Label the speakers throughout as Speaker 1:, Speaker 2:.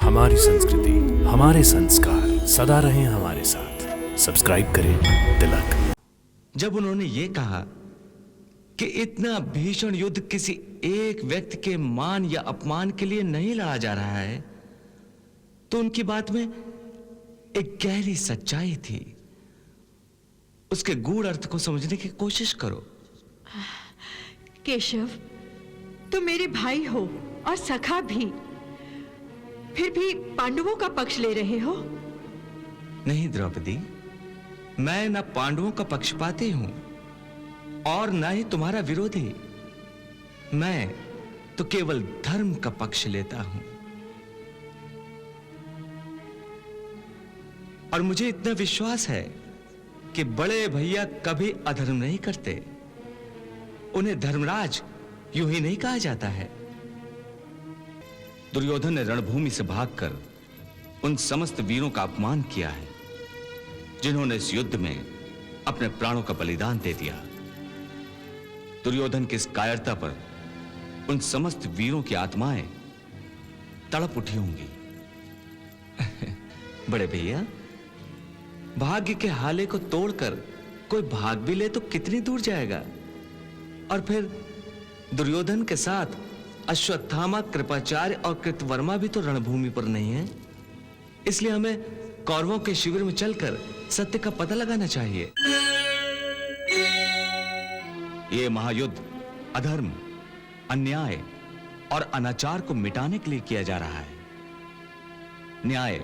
Speaker 1: हमारी संस्कृति, हमारे संस्कार सदा रहें हमारे साथ। सब्सक्राइब करें तिलक।
Speaker 2: जब उन्होंने ये कहा कि इतना भीषण युद्ध किसी एक व्यक्ति के मान या अपमान के लिए नहीं लड़ा जा रहा है, तो उनकी बात में एक गहरी सच्चाई थी। उसके गूढ़ अर्थ को समझने की कोशिश करो।
Speaker 3: केशव, तुम मेरे भाई हो और सखा भी, फिर भी पांडवों का पक्ष ले रहे हो।
Speaker 2: नहीं द्रौपदी, मैं न पांडवों का पक्षपाती हूं और न ही तुम्हारा विरोधी। मैं तो केवल धर्म का पक्ष लेता हूं। और मुझे इतना विश्वास है कि बड़े भैया कभी अधर्म नहीं करते। उन्हें धर्मराज यूं ही नहीं कहा जाता है। दुर्योधन ने रणभूमि से भागकर उन समस्त वीरों का अपमान किया है जिन्होंने इस युद्ध में अपने प्राणों का बलिदान दे दिया। दुर्योधन की इस कायरता पर उन समस्त वीरों की आत्माएं तड़प उठी होंगी। बड़े भैया, भाग्य के हाले को तोड़कर कोई भाग भी ले तो कितनी दूर जाएगा। और फिर दुर्योधन के साथ अश्वत्थामा, कृपाचार्य और कृतवर्मा भी तो रणभूमि पर नहीं है। इसलिए हमें कौरवों के शिविर में चलकर सत्य का पता लगाना चाहिए। यह महायुद्ध अधर्म, अन्याय और अनाचार को मिटाने के लिए किया जा रहा है। न्याय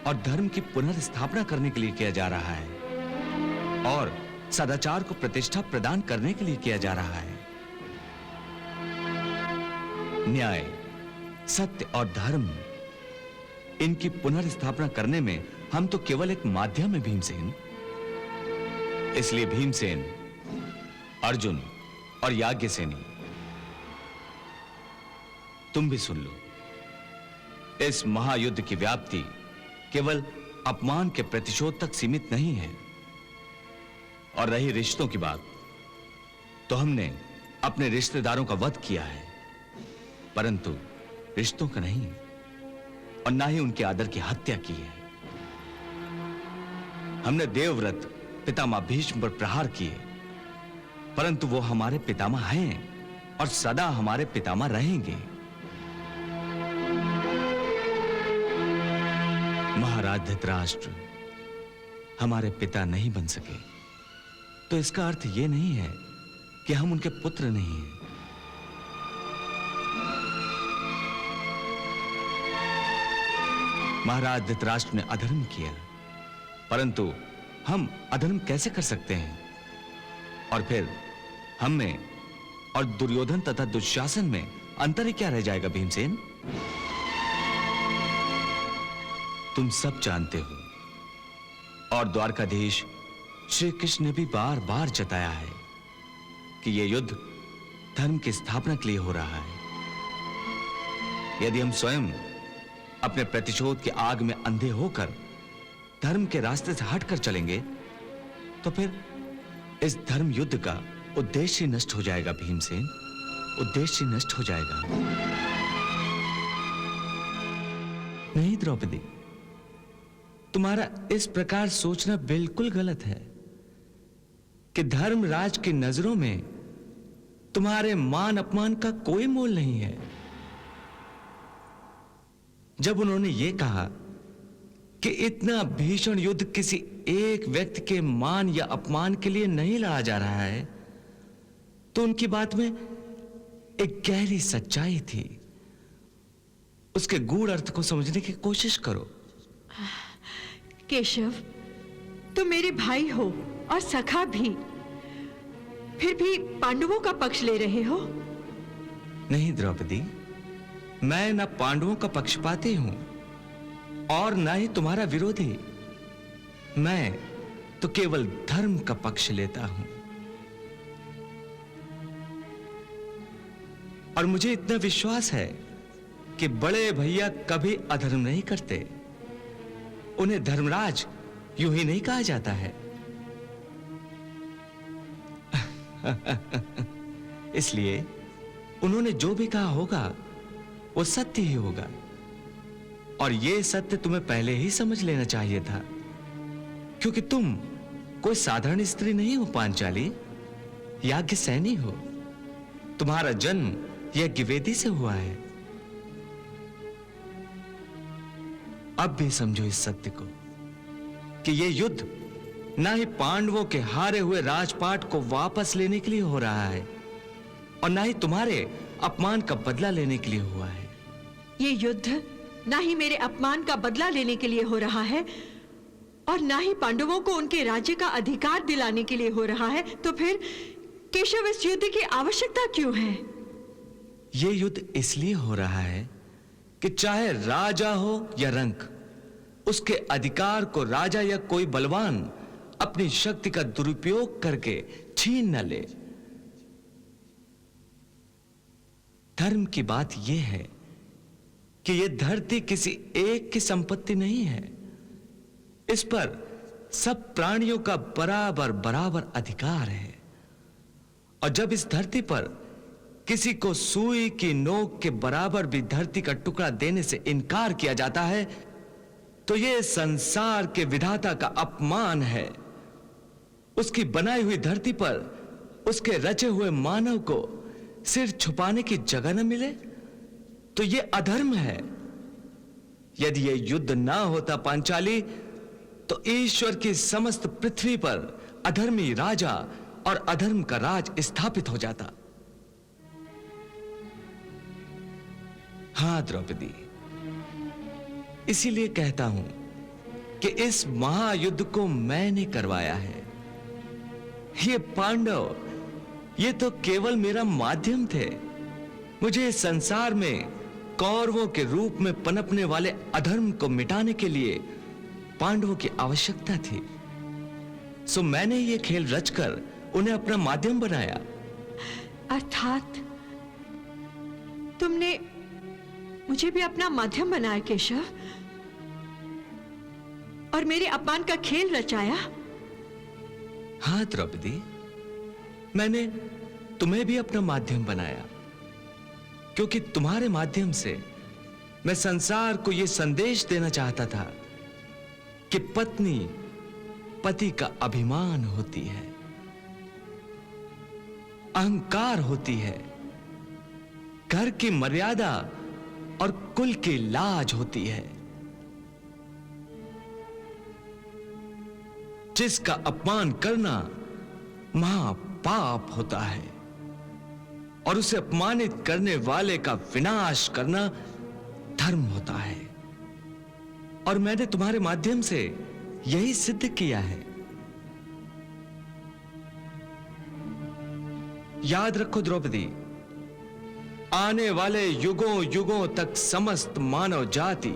Speaker 2: और धर्म की पुनर्स्थापना करने के लिए किया जा रहा है और सदाचार को प्रतिष्ठा प्रदान करने के लिए किया जा रहा है। न्याय, सत्य और धर्म, इनकी पुनर्स्थापना करने में हम तो केवल एक माध्यम है भीमसेन। इसलिए भीमसेन, अर्जुन और याज्ञसेनी, तुम भी सुन लो। इस महायुद्ध की व्याप्ति केवल अपमान के प्रतिशोध तक सीमित नहीं है। और रही रिश्तों की बात, तो हमने अपने रिश्तेदारों का वध किया है, परंतु रिश्तों का नहीं, और ना ही उनके आदर की हत्या की है। हमने देवव्रत पितामह भीष्म पर प्रहार किए, परंतु वो हमारे पितामह हैं और सदा हमारे पितामह रहेंगे। महाराज धृतराष्ट्र हमारे पिता नहीं बन सके, तो इसका अर्थ यह नहीं है कि हम उनके पुत्र नहीं हैं। महाराज धृतराष्ट्र ने अधर्म किया, परंतु हम अधर्म कैसे कर सकते हैं? और फिर हम में और दुर्योधन तथा दुशासन में अंतर ही क्या रह जाएगा भीमसेन? तुम सब जानते हो और द्वारकाधीश श्री कृष्ण ने भी बार बार जताया है कि यह युद्ध धर्म की स्थापना के लिए हो रहा है। यदि हम स्वयं अपने प्रतिशोध की आग में अंधे होकर धर्म के रास्ते से हटकर चलेंगे, तो फिर इस धर्म युद्ध का उद्देश्य ही नष्ट हो जाएगा भीमसेन, उद्देश्य ही नष्ट हो जाएगा। नहीं द्रौपदी, तुम्हारा इस प्रकार सोचना बिल्कुल गलत है कि धर्मराज की नजरों में तुम्हारे मान अपमान का कोई मोल नहीं है। जब उन्होंने ये कहा कि इतना भीषण युद्ध किसी एक व्यक्ति के मान या अपमान के लिए नहीं लड़ा जा रहा है, तो उनकी बात में एक गहरी सच्चाई थी। उसके गूढ़ अर्थ को समझने की कोशिश करो।
Speaker 3: केशव, तुम मेरे भाई हो और सखा भी, फिर भी पांडवों का पक्ष ले रहे हो।
Speaker 2: नहीं द्रौपदी, मैं न पांडवों का पक्षपाती हूं और न ही तुम्हारा विरोधी। मैं तो केवल धर्म का पक्ष लेता हूं। और मुझे इतना विश्वास है कि बड़े भैया कभी अधर्म नहीं करते। उन्हें धर्मराज यूं ही नहीं कहा जाता है। इसलिए उन्होंने जो भी कहा होगा वो सत्य ही होगा। और यह सत्य तुम्हें पहले ही समझ लेना चाहिए था, क्योंकि तुम कोई साधारण स्त्री नहीं हो पांचाली, याज्ञ सैनी हो। तुम्हारा जन्म यज्ञवेदी से हुआ है। अब भी समझो इस सत्य को कि यह युद्ध ना ही पांडवों के हारे हुए राजपाट को वापस लेने के लिए हो रहा है और ना ही तुम्हारे अपमान का बदला लेने के लिए हुआ है।
Speaker 3: ये युद्ध ना ही मेरे अपमान का बदला लेने के लिए हो रहा है और ना ही पांडवों को उनके राज्य का अधिकार दिलाने के लिए हो रहा है। तो फिर केशव इस युद्ध की आवश्यकता क्यों है?
Speaker 2: यह युद्ध इसलिए हो रहा है कि चाहे राजा हो या रंक, उसके अधिकार को राजा या कोई बलवान अपनी शक्ति का दुरुपयोग करके छीन न ले। धर्म की बात यह है कि यह धरती किसी एक की संपत्ति नहीं है। इस पर सब प्राणियों का बराबर बराबर अधिकार है। और जब इस धरती पर किसी को सुई की नोक के बराबर भी धरती का टुकड़ा देने से इनकार किया जाता है, तो यह संसार के विधाता का अपमान है। उसकी बनाई हुई धरती पर उसके रचे हुए मानव को सिर छुपाने की जगह न मिले तो यह अधर्म है। यदि यह युद्ध ना होता पांचाली, तो ईश्वर की समस्त पृथ्वी पर अधर्मी राजा और अधर्म का राज स्थापित हो जाता। हां द्रौपदी, इसीलिए कहता हूं कि इस महायुद्ध को मैंने करवाया है। ये पांडव, ये तो केवल मेरा माध्यम थे। मुझे इस संसार में कौरवों के रूप में पनपने वाले अधर्म को मिटाने के लिए पांडवों की आवश्यकता थी। सो मैंने ये खेल रचकर उन्हें अपना माध्यम बनाया।
Speaker 3: अर्थात तुमने मुझे भी अपना माध्यम बनाया केशव, और मेरे अपमान का खेल रचाया।
Speaker 2: हां द्रौपदी, मैंने तुम्हें भी अपना माध्यम बनाया, क्योंकि तुम्हारे माध्यम से मैं संसार को यह संदेश देना चाहता था कि पत्नी पति का अभिमान होती है, अहंकार होती है, घर की मर्यादा और कुल की लाज होती है। जिसका अपमान करना महापाप होता है और उसे अपमानित करने वाले का विनाश करना धर्म होता है। और मैंने तुम्हारे माध्यम से यही सिद्ध किया है। याद रखो द्रौपदी, आने वाले युगों युगों तक समस्त मानव जाति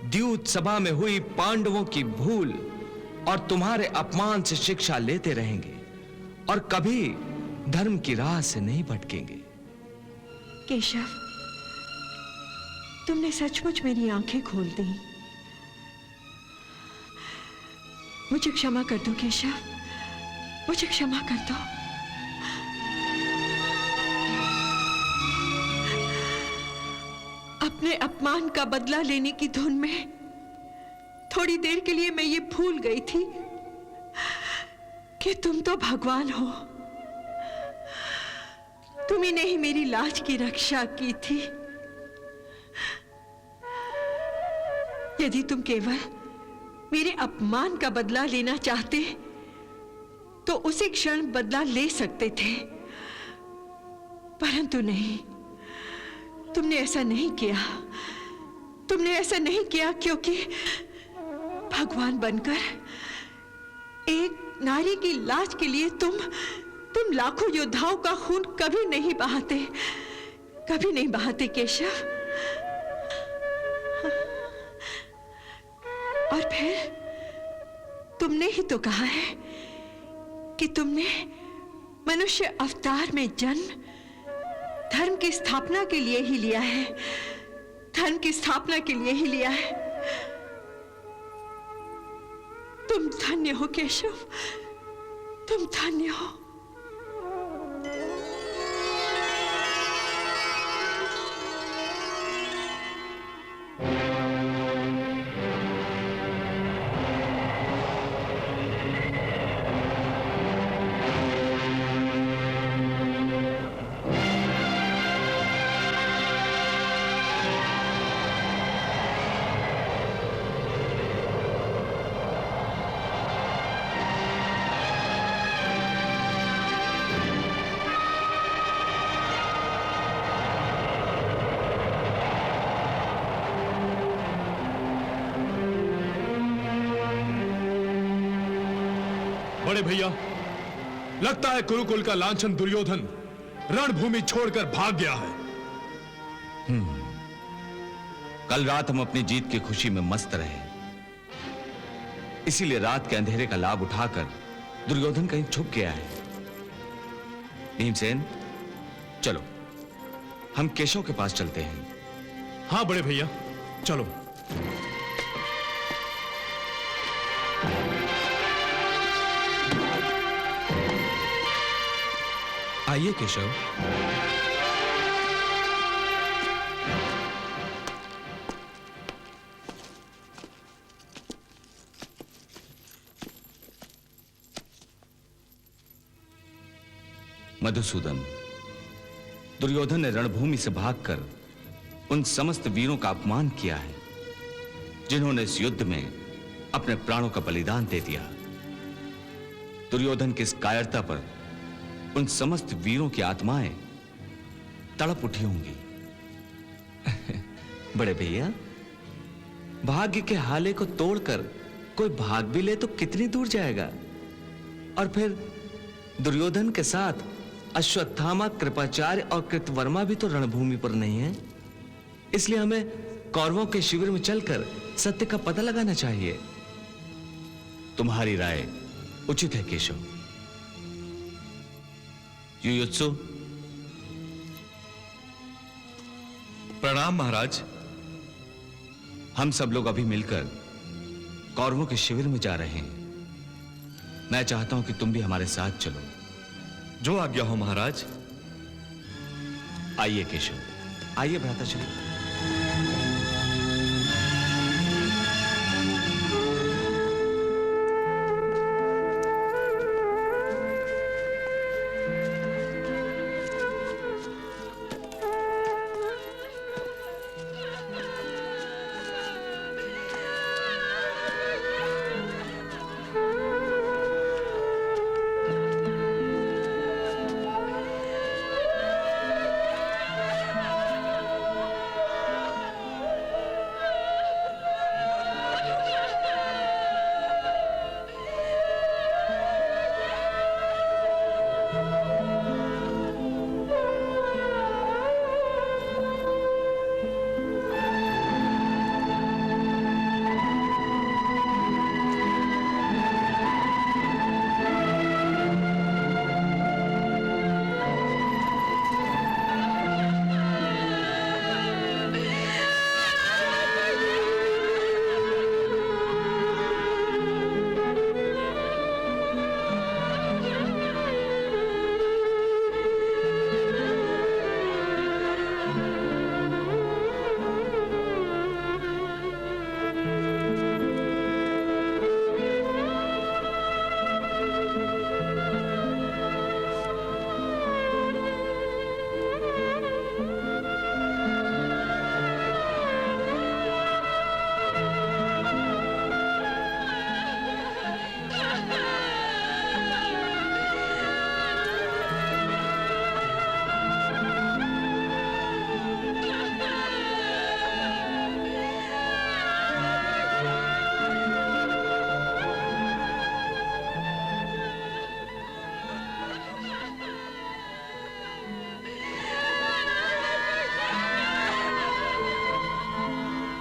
Speaker 2: द्यूत सभा में हुई पांडवों की भूल और तुम्हारे अपमान से शिक्षा लेते रहेंगे और कभी धर्म की राह से नहीं भटकेंगे।
Speaker 3: केशव, तुमने सचमुच मेरी आंखें खोल दी। मुझे क्षमा कर दो केशव, मुझे क्षमा कर दो। अपने अपमान का बदला लेने की धुन में थोड़ी देर के लिए मैं ये भूल गई थी कि तुम तो भगवान हो। तुम्ही ने ही मेरी लाज की रक्षा की थी। यदि तुम केवल मेरे अपमान का बदला लेना चाहते तो उसी क्षण बदला ले सकते थे, परंतु नहीं, तुमने ऐसा नहीं किया। तुमने ऐसा नहीं किया क्योंकि भगवान बनकर एक नारी की लाज के लिए तुम लाखों योद्धाओं का खून कभी नहीं बहाते, कभी नहीं बहाते केशव। और फिर तुमने ही तो कहा है कि तुमने मनुष्य अवतार में जन्म धर्म की स्थापना के लिए ही लिया है, धर्म की स्थापना के लिए ही लिया है। तुम धन्य हो केशव, तुम धन्य हो।
Speaker 4: बड़े भैया, लगता है कुरुकुल का लांछन दुर्योधन रणभूमि छोड़कर भाग गया है।
Speaker 2: कल रात हम अपनी जीत की खुशी में मस्त रहे, इसीलिए रात के अंधेरे का लाभ उठाकर दुर्योधन कहीं छुप गया है। भीमसेन, चलो हम केशव के पास चलते हैं।
Speaker 4: हाँ बड़े भैया, चलो।
Speaker 2: आइए केशव। मधुसूदन, दुर्योधन ने रणभूमि से भागकर उन समस्त वीरों का अपमान किया है जिन्होंने इस युद्ध में अपने प्राणों का बलिदान दे दिया। दुर्योधन की इस कायरता पर उन समस्त वीरों की आत्माएं तड़प उठी होंगी। बड़े भैया, भाग्य के हाले को तोड़कर कोई भाग भी ले तो कितनी दूर जाएगा। और फिर दुर्योधन के साथ अश्वत्थामा, कृपाचार्य और कृतवर्मा भी तो रणभूमि पर नहीं है। इसलिए हमें कौरवों के शिविर में चलकर सत्य का पता लगाना चाहिए। तुम्हारी राय उचित है केशव। युयुत्सु।
Speaker 5: प्रणाम महाराज।
Speaker 2: हम सब लोग अभी मिलकर कौरवों के शिविर में जा रहे हैं। मैं चाहता हूं कि तुम भी हमारे साथ चलो।
Speaker 5: जो आज्ञा हो महाराज।
Speaker 2: आइए केशव, आइए भ्राता चलिए।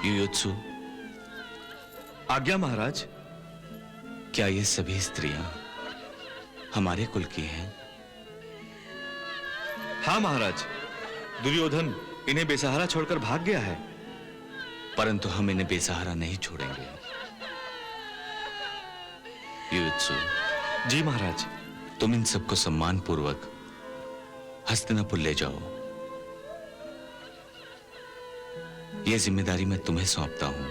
Speaker 2: युयुत्सु।
Speaker 5: आज्ञा महाराज।
Speaker 2: क्या ये सभी स्त्रियां हमारे कुल की हैं?
Speaker 5: हाँ महाराज, दुर्योधन इन्हें बेसहारा छोड़कर भाग गया है।
Speaker 2: परंतु हम इन्हें बेसहारा नहीं छोड़ेंगे। युयुत्सु।
Speaker 5: जी महाराज।
Speaker 2: तुम इन सबको सम्मान पूर्वक हस्तिनापुर ले जाओ। ये जिम्मेदारी मैं तुम्हें सौंपता हूं।